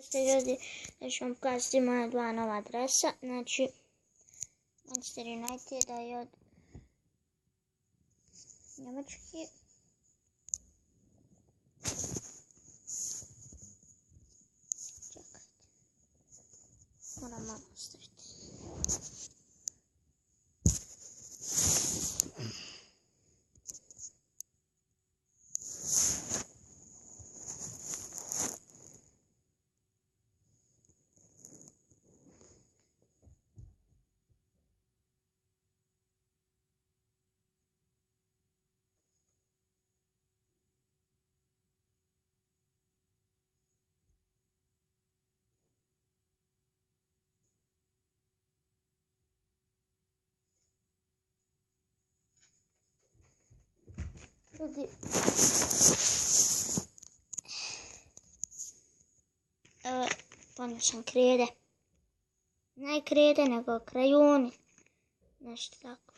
Ljudi, da ću vam pokazati moja dva nova adresa. Znači, Manchester United je od Njemačke. Čekajte. Moram malo ostaviti. Ljudi, ponio sam krede. Ne krede, nego krajuni. Nešto tako.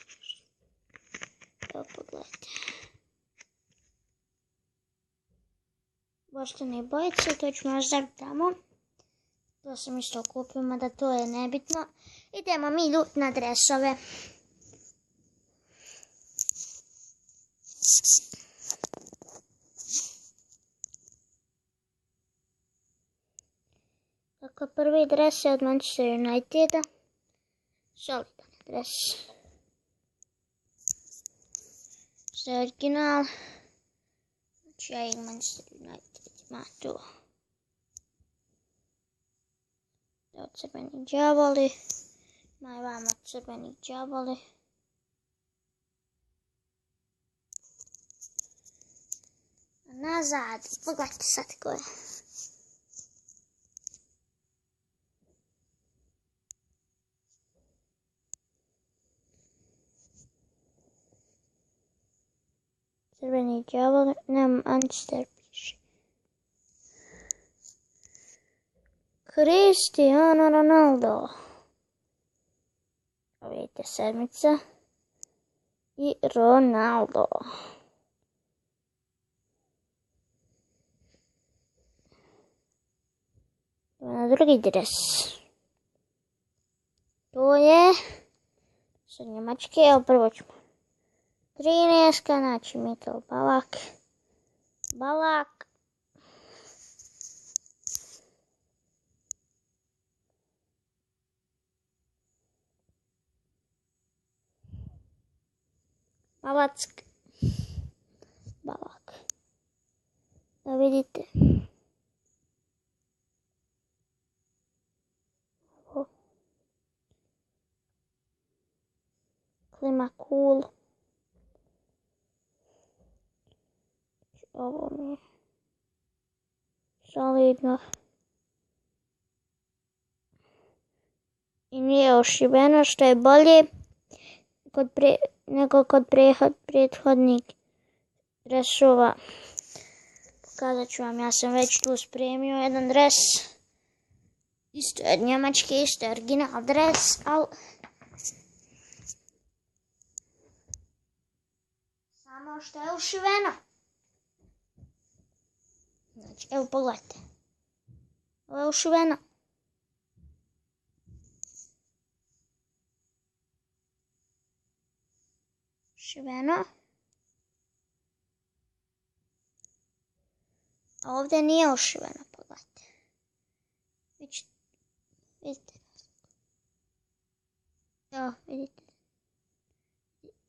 Evo pogledajte. Boštane bojice, to ću možda tamo. To sam isto kupio, mada to je nebitno. Idemo mi ljut na dresove. Tako, prvi dres je od Manchester Uniteda. Solidan dres. Što je original. Znači ja imam Manchester United. Ima tu. Evo crveni đavoli. Ima i vama crveni đavoli. Nazad. Pogledajte sad ko je. Crveni đavol, nam Manchester piše. Cristiano Ronaldo. Vidite, sedmica. I Ronaldo. Na drugi dres. To je sa Njemačke, evo prvo ćemo 13, znači Mikel Ballack. Ballack. Da vidite. Klima cool. Ovo mi je solidno. I nije ošiveno, što je bolje nego kod prethodnih dresova. Pokazat ću vam, ja sam već tu spremio jedan dres. Isto je od Njemačke, isto je original dres, ali samo što je ušiveno. Znači, evo pogledajte. Ovo je ušiveno. Ušiveno. A ovdje nije ušiveno, pogledajte. Vidite. Evo, vidite.